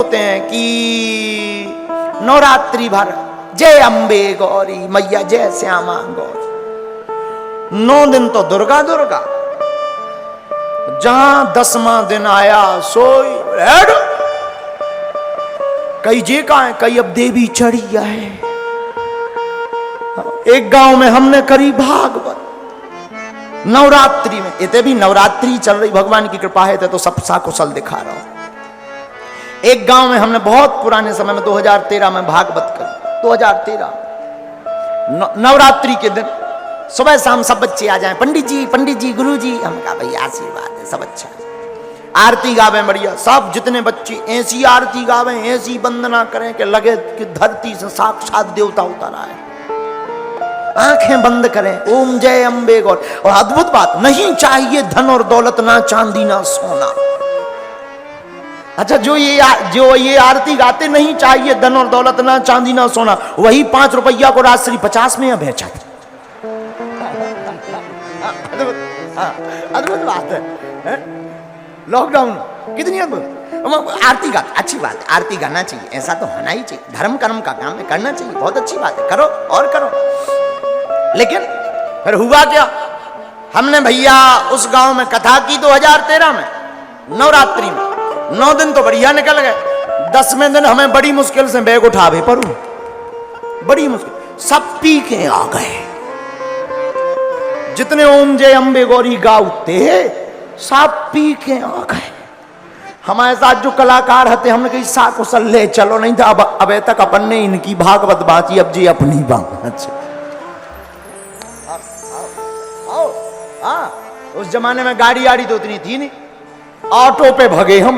होते हैं कि नवरात्रि भर जय अम्बे गौरी मैया जय श्यामा गौरी, 9 दिन तो दुर्गा दुर्गा। जहां 10वां दिन आया सोई रेड, कई जे का है, कई अब देवी चढ़ी है। एक गांव में हमने करी भागवत नवरात्रि में, इतने भी नवरात्रि चल रही, भगवान की कृपा है तो सब साकुशल दिखा रहा हूं। एक गांव में हमने बहुत पुराने समय में 2013 में भागवत करी। 2013 नवरात्रि के दिन सुबह शाम सब बच्चे आ जाएं, पंडित जी गुरु जी। हम कहा भाई आशीर्वाद है, सब अच्छा है। आरती गावे बढ़िया, सब जितने बच्चे ऐसी आरती गावे, ऐसी वंदना करें कि लगे कि धरती से साक्षात देवता उतर आए। आंखें बंद करें, ओम जय अम्बे गौर। और अद्भुत बात, नहीं चाहिए धन और दौलत, ना चांदी ना सोना। अच्छा, जो ये आरती गाते, नहीं चाहिए धन और दौलत, ना चांदी ना सोना, वही 5 रुपया को राजश्री 50 में बेचा। अद्भुत बात है। लॉकडाउन कितनी अद्भुत आरती गा, अच्छी बात है, आरती गाना चाहिए, ऐसा तो होना ही चाहिए, धर्म कर्म का काम है, करना चाहिए, बहुत अच्छी बात है, करो और करो। लेकिन फिर हुआ क्या, हमने भैया उस गांव में कथा की 2013 में नवरात्रि में। 9 दिन तो बढ़िया निकल गए, 10वें दिन हमें बड़ी मुश्किल से बैग उठावे पड़ू, बड़ी मुश्किल, सब पी के आ गए। जितने ओम जय अम्बे गौरी गाते सब पी के आ गए। हमारे साथ जो कलाकार थे, हमने कही साकुशल ले चलो, नहीं था अब तक अपन ने इनकी भागवत बांची, अब जी अपनी बात। अच्छा उस जमाने में गाड़ी आड़ी तो उतनी थी नहीं, ऑटो पे भगे हम,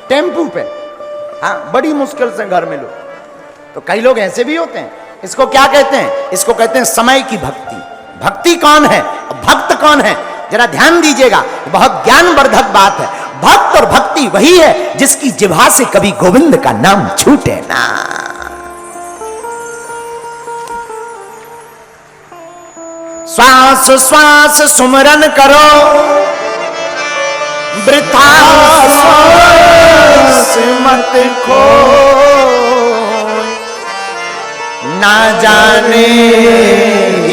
टेम्पू पे। हाँ, बड़ी मुश्किल से घर मिलो। तो कई लोग ऐसे भी होते हैं, इसको क्या कहते हैं, इसको कहते हैं समय की भक्ति। भक्ति कौन है, भक्त कौन है, जरा ध्यान दीजिएगा, बहुत ज्ञानवर्धक बात है। भक्त और भक्ति वही है जिसकी जिह्वा से कभी गोविंद का नाम छूटे ना। श्वास श्वास सुमरन करो, वृथा श्वास मत खो, ना जाने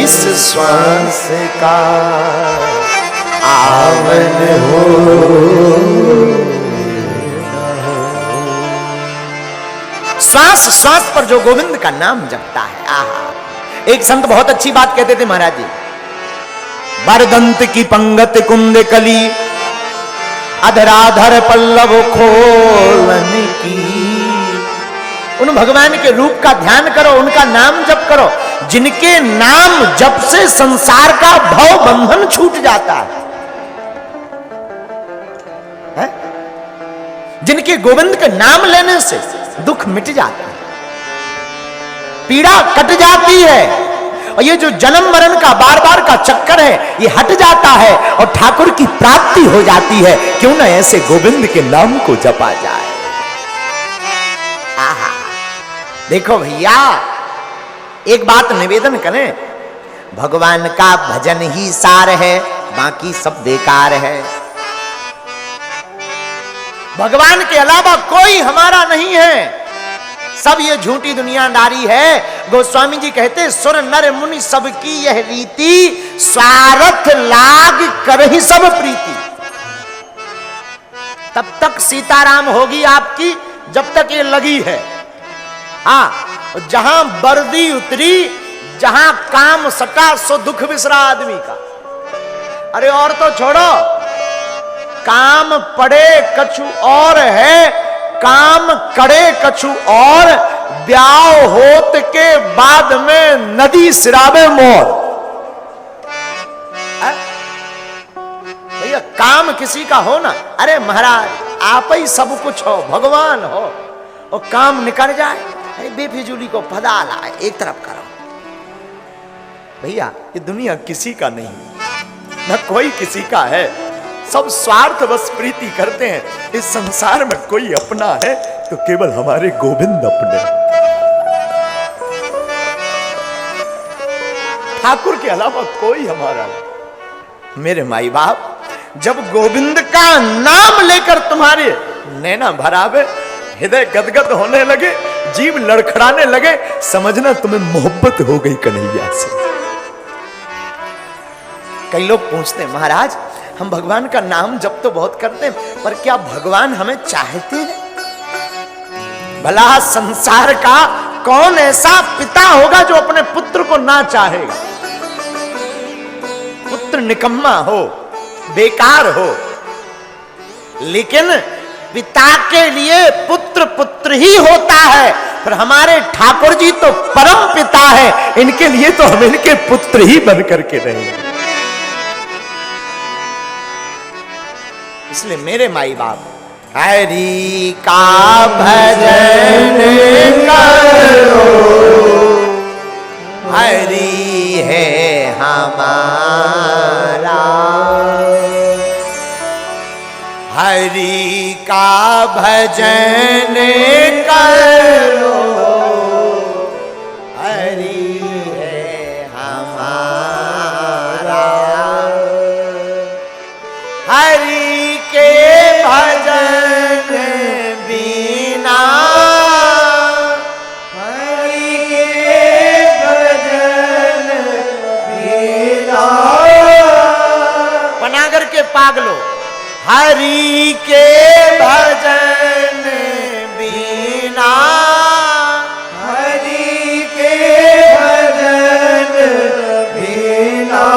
इस श्वास का आवन हो। श्वास श्वास पर जो गोविंद का नाम जपता है, आहा। एक संत बहुत अच्छी बात कहते थे महाराज जी, बरदंत की पंगत कुंद कली, अधराधर पल्लव खोलन की। उन भगवान के रूप का ध्यान करो, उनका नाम जप करो, जिनके नाम जप से संसार का भव बंधन छूट जाता है? जिनके गोविंद के नाम लेने से दुख मिट जाता है, पीड़ा कट जाती है, और ये जो जन्म मरण का बार बार का चक्कर है ये हट जाता है, और ठाकुर की प्राप्ति हो जाती है। क्यों ना ऐसे गोविंद के नाम को जपा जाए। आहा, देखो भैया, एक बात निवेदन करें, भगवान का भजन ही सार है, बाकी सब बेकार है। भगवान के अलावा कोई हमारा नहीं है, सब ये झूठी दुनियादारी है। गोस्वामी जी कहते, सुर नर मुनि सबकी यह रीति, स्वार्थ लाग कर ही सब प्रीति। तब तक सीताराम होगी आपकी जब तक ये लगी है। हाँ, जहां वर्दी उतरी, जहां काम सटा, सो दुख बिसरा आदमी का। अरे और तो छोड़ो, काम पड़े कछु और है, काम करे कछु और, ब्याह होत के बाद में नदी सिरावे मोर। भैया काम किसी का हो ना, अरे महाराज आप ही सब कुछ हो, भगवान हो, और काम निकल जाए, अरे बेफिजूली को फदा लाए, एक तरफ करो। भैया ये दुनिया किसी का नहीं, न कोई किसी का है, सब स्वार्थ बस प्रीति करते हैं। इस संसार में कोई अपना है तो केवल हमारे गोविंद अपने, ठाकुर के अलावा कोई हमारा नहीं। मेरे माई बाप जब गोविंद का नाम लेकर तुम्हारे नैना भरावे, हृदय गदगद होने लगे, जीव लड़खड़ाने लगे, समझना तुम्हें मोहब्बत हो गई कन्हैया से। कई लोग पूछते हैं महाराज हम भगवान का नाम जप तो बहुत करते हैं, पर क्या भगवान हमें चाहते हैं? भला संसार का कौन ऐसा पिता होगा जो अपने पुत्र को ना चाहेगा? पुत्र निकम्मा हो, बेकार हो, लेकिन पिता के लिए पुत्र पुत्र ही होता है। पर हमारे ठाकुर जी तो परम पिता है, इनके लिए तो हम इनके पुत्र ही बन करके रहेंगे। इसलिए मेरे माई बाप हरि का भजन करो, हरि है हमारा, हरि का भजन करो, हरि है हमारा, हरि के भजन बिना, हरि के भजन बिना, पनागर के पागलो, हरि के भजन बिना, हरि के भजन बिना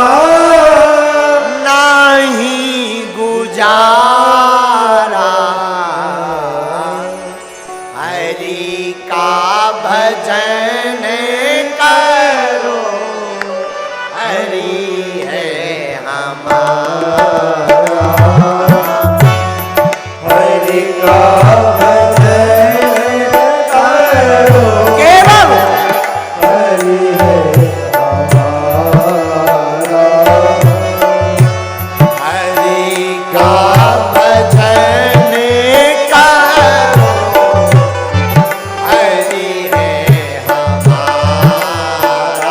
नहीं गुजारा, हरि का भजन करो, हरि है हमारा, हरि का भजन करो, केवल हरि है हमारा, हरि का भजन करो, हरि है हमारा,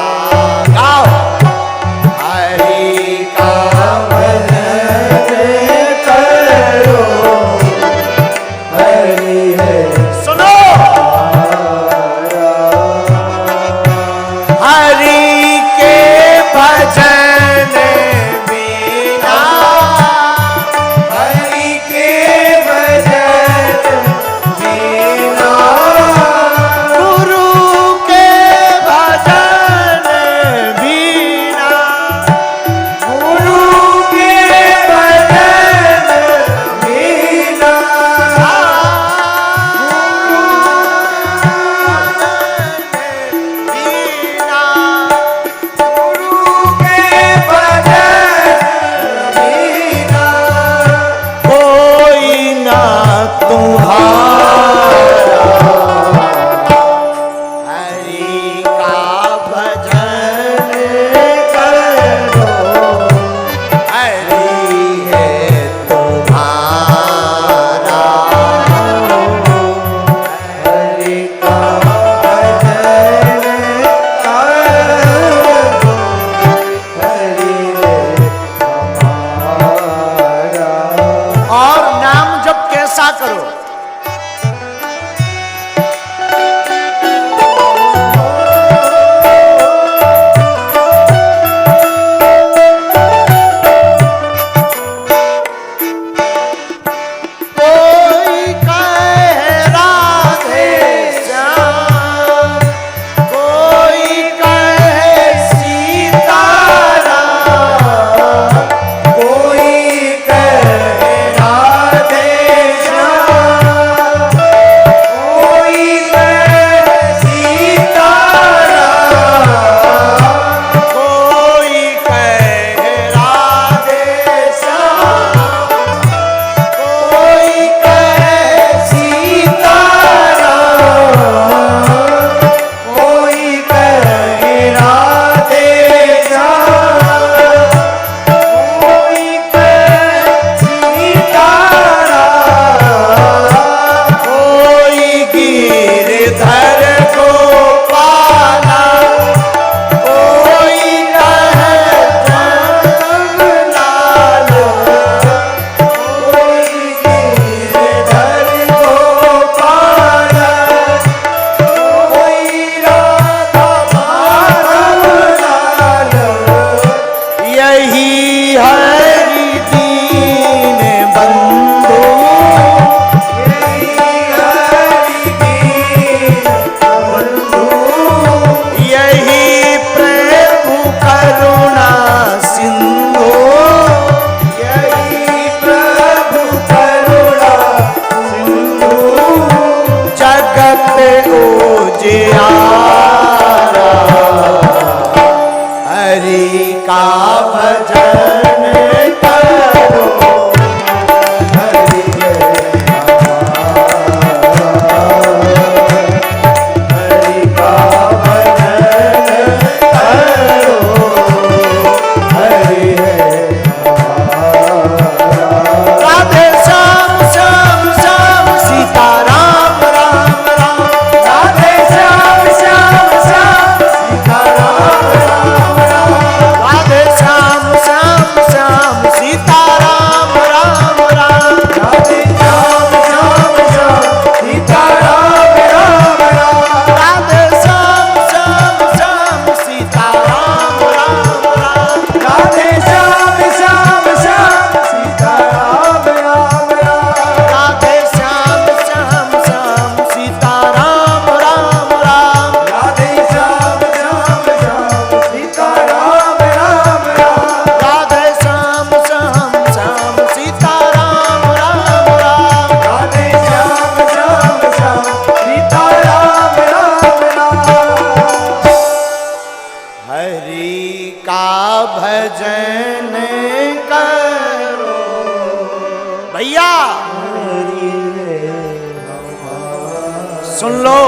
सुन लो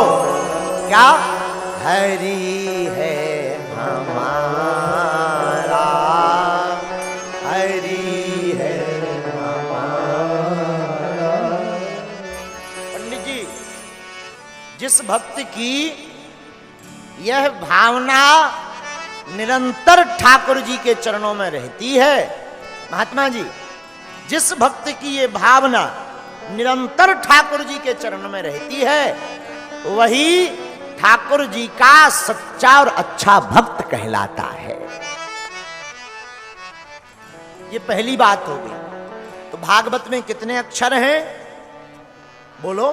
क्या, हरि है हमारा, हरि है हमारा। पंडित जी, जिस भक्त की यह भावना निरंतर ठाकुर जी के चरणों में रहती है, महात्मा जी, जिस भक्त की ये भावना निरंतर ठाकुर जी के चरणों में रहती है, वही ठाकुर जी का सच्चा और अच्छा भक्त कहलाता है। ये पहली बात हो गई। तो भागवत में कितने अक्षर हैं? बोलो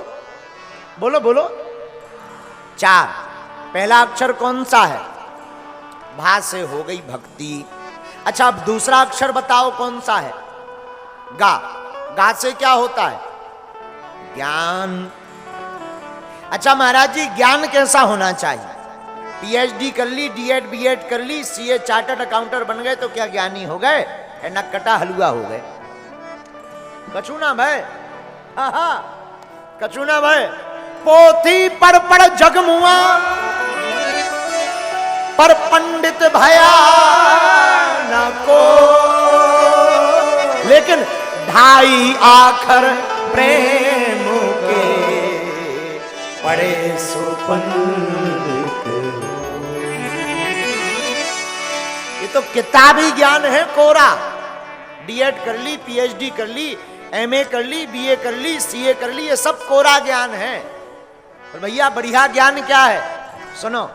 बोलो बोलो। 4। पहला अक्षर कौन सा है? भा से हो गई भक्ति। अच्छा, अब दूसरा अक्षर बताओ कौन सा है? गा। गा से क्या होता है? ज्ञान। अच्छा महाराज जी, ज्ञान कैसा होना चाहिए? पीएचडी कर ली, डीएड बीएड कर ली, सीए चार्टर्ड अकाउंटर बन गए तो क्या ज्ञानी हो गए? नक्कटा हलुआ हो गए? कछु ना भाई, कछु ना भाई। पोथी पढ़ पढ़ जगमुआ, पर पंडित भया न को, लेकिन ढाई आखर प्रेम के पढ़े सो पंडित। ये तो किताबी ज्ञान है कोरा। डीएड कर ली, पीएचडी कर ली, एमए कर ली, बीए कर ली, सीए कर ली, ये सब कोरा ज्ञान है। और भैया बढ़िया ज्ञान क्या है? सुनो,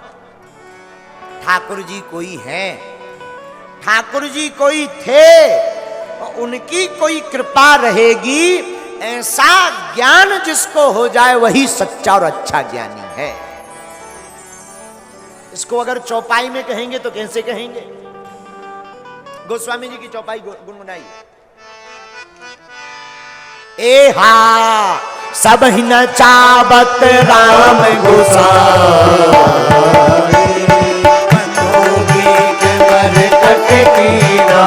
ठाकुर जी कोई हैं, ठाकुर जी कोई थे, और उनकी कोई कृपा रहेगी, ऐसा ज्ञान जिसको हो जाए वही सच्चा और अच्छा ज्ञानी है। इसको अगर चौपाई में कहेंगे तो कैसे कहेंगे? गोस्वामी जी की चौपाई गुनगुनाई। ए हा सब ही न चावत राम गोसाई, मनोगी के वर कट कीना।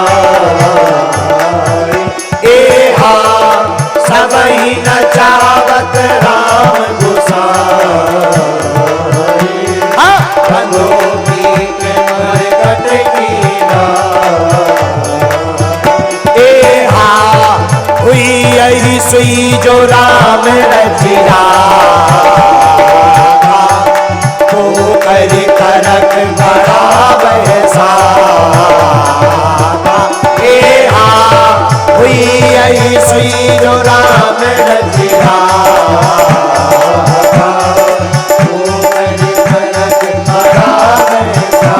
ए हा सब ही न चावत राम गोसाई, मनोगी के वर कट कीना। ए हा हुई यही सुई जो राम रचिया, को कर करक बड़ा बैसा। ए हा हुई यही सुई जो राम रचिया, को कर करक बड़ा बैसा।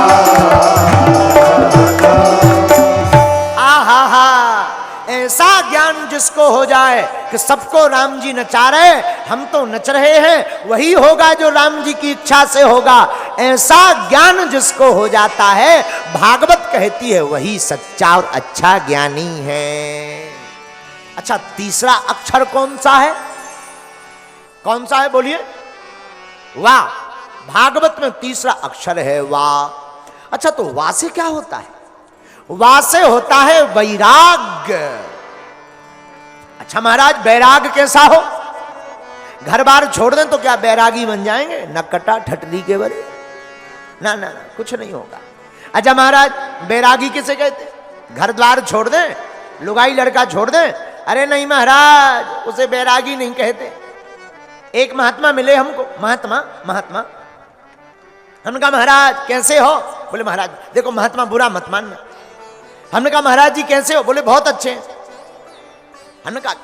ऐसा ज्ञान जिसको हो जाए कि सबको राम जी नचा रहे, हम तो नच रहे हैं, वही होगा जो राम जी की इच्छा से होगा। ऐसा ज्ञान जिसको हो जाता है, भागवत कहती है वही सच्चा और अच्छा ज्ञानी है। अच्छा, तीसरा अक्षर कौन सा है? कौन सा है बोलिए? वाह। भागवत में तीसरा अक्षर है वाह। अच्छा, तो वाह से क्या होता है? वाह से होता है वैराग्य। अच्छा महाराज, बैराग कैसा हो? घर बार छोड़ दें तो क्या बैरागी बन जाएंगे? नक्कटा ठटरी के बरे? ना ना ना, कुछ नहीं होगा। अच्छा महाराज, बैरागी किसे कहते? घर द्वार छोड़ दें, लुगाई लड़का छोड़ दें? अरे नहीं महाराज, उसे बैरागी नहीं कहते। एक महात्मा मिले हमको, महात्मा महात्मा। हमने कहा महाराज कैसे हो? बोले महाराज देखो, महात्मा बुरा मत मानना। हमने कहा महाराज जी कैसे हो? बोले बहुत अच्छे हैं। हमने कहा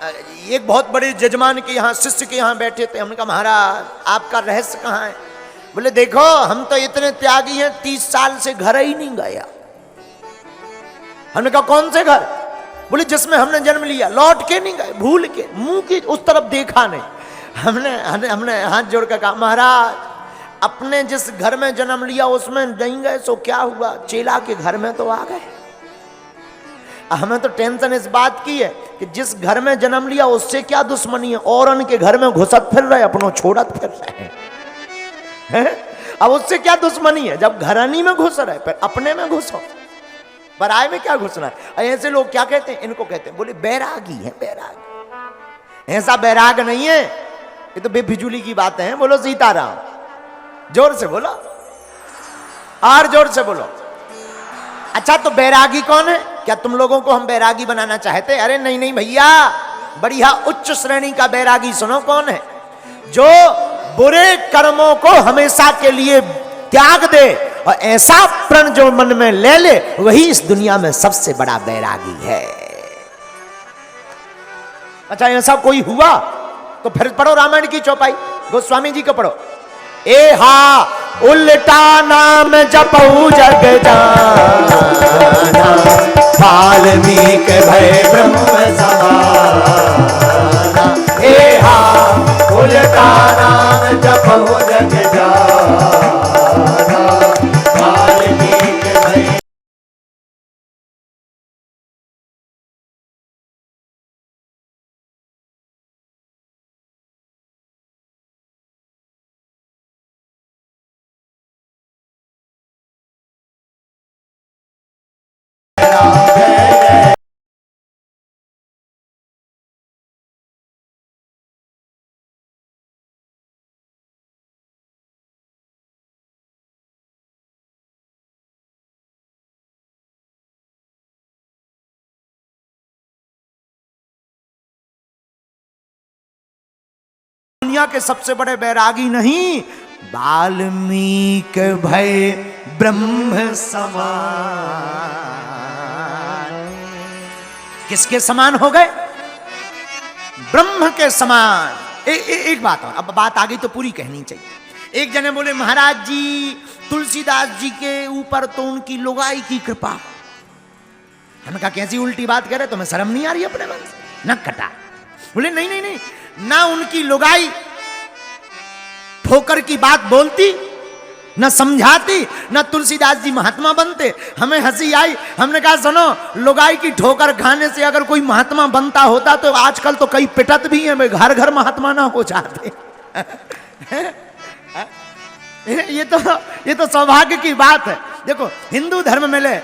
एक बहुत बड़े जजमान के यहाँ, शिष्य के यहाँ बैठे थे। हमने कहा महाराज आपका रहस्य कहाँ है? बोले देखो, हम तो इतने त्यागी हैं, 30 साल से घर ही नहीं गया। हमने कहा कौन से घर? बोले जिसमें हमने जन्म लिया। लौट के नहीं गए, भूल के, मुंह की उस तरफ देखा नहीं। हमने हाथ जोड़कर कहा महाराज अपने जिस घर में जन्म लिया उसमें नहीं गए सो क्या हुआ, चेला के घर में तो आ गए। हमें तो टेंशन इस बात की है कि जिस घर में जन्म लिया उससे क्या दुश्मनी है, औरन के घर में घुसत फिर रहे, अपनों छोड़त फिर रहे हैं। अब उससे क्या दुश्मनी है? जब घरानी में घुस रहे फिर अपने में घुसो, पराये में क्या घुसना है? ऐसे लोग क्या कहते हैं? इनको कहते हैं, बोले बैरागी है, बैरागी। ऐसा बैराग नहीं है। ये तो बेफिजूली की बातें हैं। बोलो सीताराम, जोर से बोलो, और जोर से बोलो। अच्छा तो बैरागी कौन है? क्या तुम लोगों को हम बैरागी बनाना चाहते? अरे नहीं नहीं भैया, बढ़िया उच्च श्रेणी का बैरागी सुनो कौन है? जो बुरे कर्मों को हमेशा के लिए त्याग दे और ऐसा प्रण जो मन में ले ले, वही इस दुनिया में सबसे बड़ा बैरागी है। अच्छा ऐसा कोई हुआ तो फिर पढ़ो रामायण की चौपाई, गोस्वामी जी को पढ़ो। ए हा उल्टा नाम जपऊ जग जाना, वाल्मीकि भय ब्रह्म समाना। ए हा उल्टा नाम जपऊ जग जाना, वाल्मीकि भय। दुनिया के सबसे बड़े बैरागी नहीं, वाल्मीकि भय ब्रह्म समान। किसके समान हो गए? ब्रह्म के समान। एक बात और, अब बात आ गई तो पूरी कहनी चाहिए। एक जने बोले महाराज जी तुलसीदास जी के ऊपर तो उनकी लुगाई की कृपा। हमने कहा कैसी उल्टी बात कह रहे, तुम्हें शर्म नहीं आ रही अपने मन से? न कटा। बोले नहीं नहीं नहीं, ना उनकी लुगाई ठोकर की बात बोलती, न समझाती, न तुलसीदास जी महात्मा बनते। हमें हंसी आई। हमने कहा सुनो, लुगाई की ठोकर खाने से अगर कोई महात्मा बनता होता तो आजकल तो कई पिटत भी हैं, घर घर महात्मा ना हो जाते। ये तो सौभाग्य की बात है। देखो हिंदू धर्म में ले,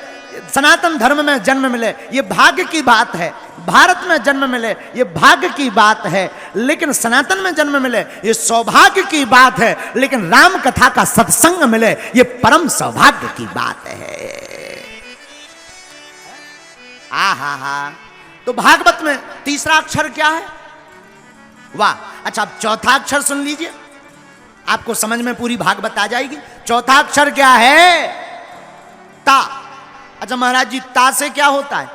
सनातन धर्म में जन्म मिले, ये भाग्य की बात है। भारत में जन्म मिले, ये भाग्य की बात है। लेकिन सनातन में जन्म मिले, ये सौभाग्य की बात है। लेकिन राम कथा का सत्संग मिले, ये परम सौभाग्य की बात है। हा। तो भागवत में तीसरा अक्षर क्या है? वाह। अच्छा अब चौथा अक्षर सुन लीजिए, आपको समझ में पूरी भागवत आ जाएगी। चौथा अक्षर क्या है? ता। अच्छा महाराज जी ता से क्या होता है?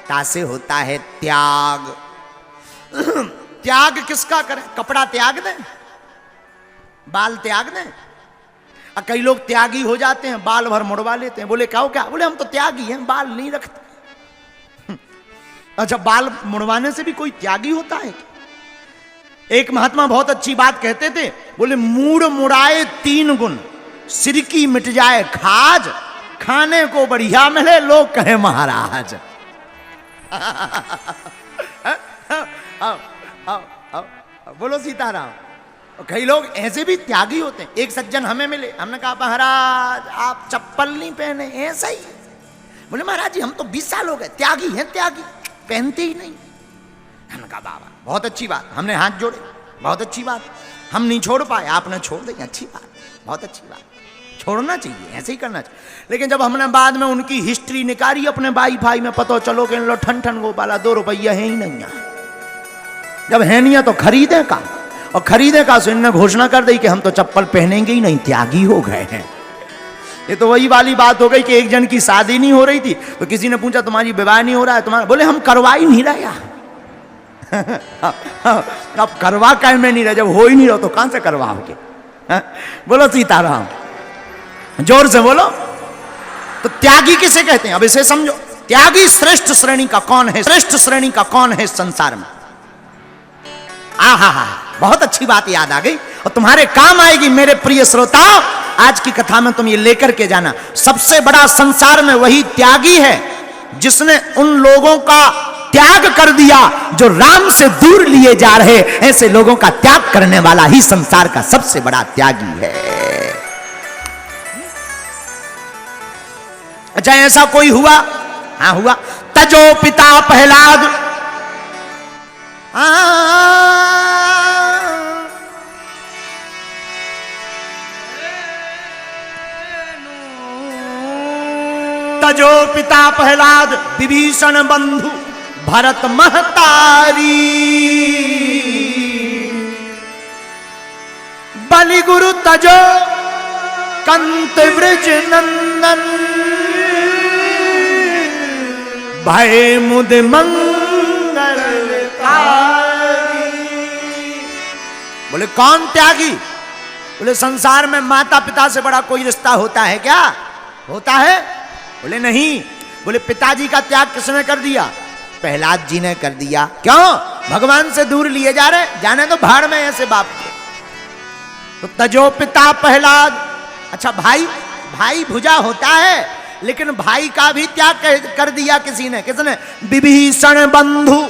ता से होता है त्याग। त्याग किसका करें? कपड़ा त्याग दें, बाल त्याग दें। कई लोग त्यागी हो जाते हैं, बाल भर मुड़वा लेते हैं। बोले क्या हो? क्या बोले हम तो त्यागी हैं, बाल नहीं रखते। अच्छा बाल मुड़वाने से भी कोई त्यागी होता है? एक महात्मा बहुत अच्छी बात कहते थे, बोले मूड़ मुड़ाए 3 गुण, सिर की मिट जाए खाज, खाने को बढ़िया मिले लोग कहे महाराज। बोलो सीताराम। कई लोग ऐसे भी त्यागी होते हैं। एक सज्जन हमें मिले, हमने कहा महाराज आप चप्पल नहीं पहने, ऐसा ही। बोले महाराज जी हम तो 20 साल हो गए, त्यागी हैं, त्यागी पहनते ही नहीं। हमने कहा बाबा बहुत अच्छी बात, हमने हाथ जोड़े, बहुत अच्छी बात, हम नहीं छोड़ पाए, आपने छोड़ दी, अच्छी बात, बहुत अच्छी बात, छोड़ना चाहिए, ऐसे ही करना चाहिए। लेकिन जब हमने बाद में उनकी हिस्ट्री निकाली अपने वाईफाई में, पता चलो कि इन लो ठन ठन गोपाला 2 रुपया है ही नहीं है। जब है नहीं है तो खरीदे का, और खरीदे का सो इनने घोषणा कर दी कि हम तो चप्पल पहनेंगे ही नहीं, त्यागी हो गए हैं। ये तो वही वाली बात हो गई कि एक जन की शादी नहीं हो रही थी तो किसी ने पूछा तुम्हारी विवाह नहीं हो रहा है तुम्हारा? बोले हम करवा ही नहीं रहे। अब करवा काहे में नहीं रहे, जब हो ही नहीं रहो तो कहां से करवाओगे? बोलो सीताराम, जोर से बोलो। तो त्यागी किसे कहते हैं? अब इसे समझो। त्यागी श्रेष्ठ श्रेणी का कौन है? श्रेष्ठ श्रेणी का कौन है इस संसार में? आहा, बहुत अच्छी बात याद आ गई और तुम्हारे काम आएगी मेरे प्रिय श्रोता। आज की कथा में तुम ये लेकर के जाना, सबसे बड़ा संसार में वही त्यागी है जिसने उन लोगों का त्याग कर दिया जो राम से दूर लिए जा रहे। ऐसे लोगों का त्याग करने वाला ही संसार का सबसे बड़ा त्यागी है। अच्छा ऐसा कोई हुआ? हाँ हुआ। तजो पिता प्रहलाद, तजो पिता प्रहलाद विभीषण बंधु भरत महतारी। बलि गुरु तजो कंत व्रज नंदन भय मुद मंगल कारी। बोले कौन त्यागी? बोले संसार में माता पिता से बड़ा कोई रिश्ता होता है क्या? होता है? बोले नहीं। बोले पिताजी का त्याग किसने कर दिया? प्रहलाद जी ने कर दिया। क्यों? भगवान से दूर लिए जा रहे, जाने तो भाड़ में ऐसे बाप को। तो तजो पिता प्रहलाद। अच्छा भाई, भाई भुजा होता है, लेकिन भाई का भी त्याग कर दिया किसी ने। किसने? विभीषण बंधु,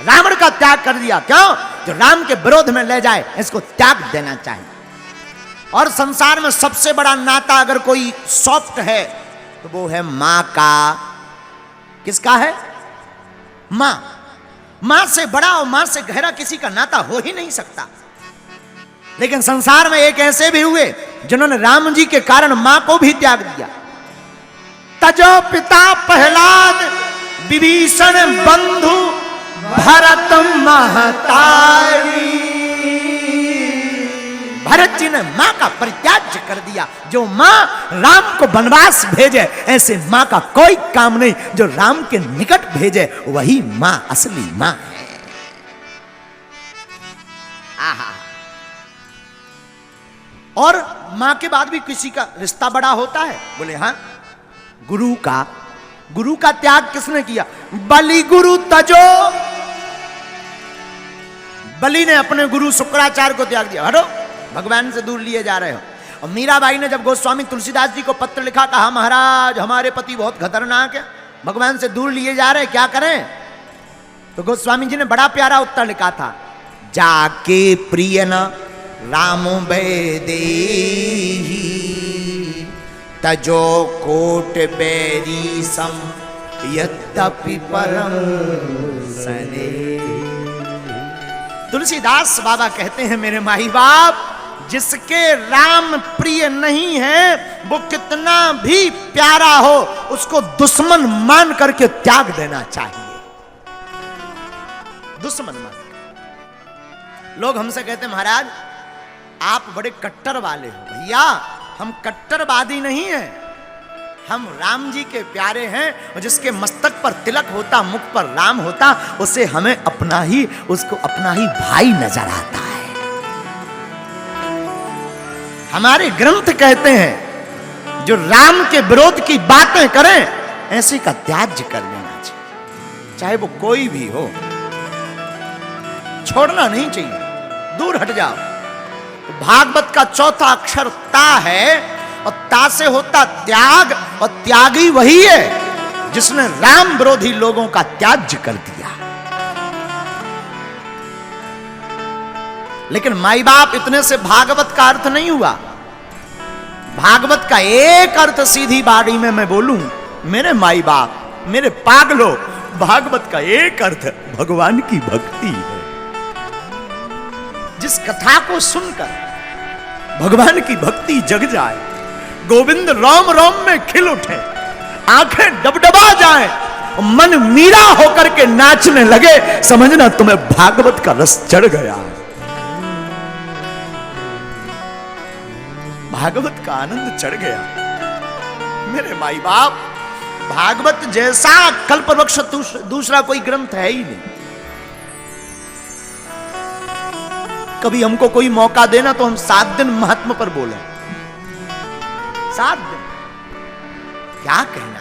रावण का त्याग कर दिया। क्यों? जो राम के विरोध में ले जाए इसको त्याग देना चाहिए। और संसार में सबसे बड़ा नाता अगर कोई सॉफ्ट है तो वो है मां का। किसका है? मां। मां से बड़ा और मां से गहरा किसी का नाता हो ही नहीं सकता। लेकिन संसार में एक ऐसे भी हुए जिन्होंने राम जी के कारण मां को भी त्याग दिया। तजो पिता प्रहलाद विभीषण बंधु भरत महतारी। भरत जी ने मां का परित्याग कर दिया। जो मां राम को वनवास भेजे, ऐसे मां का कोई काम नहीं। जो राम के निकट भेजे वही मां असली मां है। आहा। और मां के बाद भी किसी का रिश्ता बड़ा होता है? बोले हाँ, गुरु का। गुरु का त्याग किसने किया? बलि गुरु तजो। बलि ने अपने गुरु शुक्राचार्य को त्याग दिया। हटो, भगवान से दूर लिए जा रहे हो। और मीराबाई ने जब गोस्वामी तुलसीदास जी को पत्र लिखा, कहा महाराज हमारे पति बहुत खतरनाक है, भगवान से दूर लिए जा रहे, क्या करें? तो गोस्वामी जी ने बड़ा प्यारा उत्तर लिखा था, जाके प्रिय न राम देही तजो कोट बैरी सम यद्यपि परम सने। तुलसीदास बाबा कहते हैं मेरे माई बाप, जिसके राम प्रिय नहीं है वो कितना भी प्यारा हो उसको दुश्मन मान करके त्याग देना चाहिए। दुश्मन मान। लोग हमसे कहते हैं महाराज आप बड़े कट्टर वाले हो। भैया हम कट्टरवादी नहीं हैं, हम राम जी के प्यारे हैं। और जिसके मस्तक पर तिलक होता, मुख पर राम होता, उसे हमें अपना ही, उसको अपना ही भाई नजर आता है। हमारे ग्रंथ कहते हैं जो राम के विरोध की बातें करें ऐसे का त्याज्य कर लेना चाहिए, चाहे वो कोई भी हो। छोड़ना नहीं चाहिए, दूर हट जाओ। तो भागवत का चौथा अक्षर ता है और ता से होता त्याग, और त्यागी वही है जिसने राम विरोधी लोगों का त्याज्य कर दिया। लेकिन माई बाप इतने से भागवत का अर्थ नहीं हुआ। भागवत का एक अर्थ सीधी बाड़ी में मैं बोलूं, मेरे माई बाप, मेरे पागलो, भागवत का एक अर्थ भगवान की भक्ति है। जिस कथा को सुनकर भगवान की भक्ति जग जाए, गोविंद रोम रोम में खिल उठे, आंखें डबडबा जाए, मन मीरा होकर के नाचने लगे, समझना तुम्हें भागवत का रस चढ़ गया। भागवत का आनंद चढ़ गया। मेरे माई बाप, भागवत जैसा कल्पवृक्ष दूसरा कोई ग्रंथ है ही नहीं। कभी हमको कोई मौका देना तो हम 7 दिन महात्मा पर बोले। 7 दिन क्या कहना।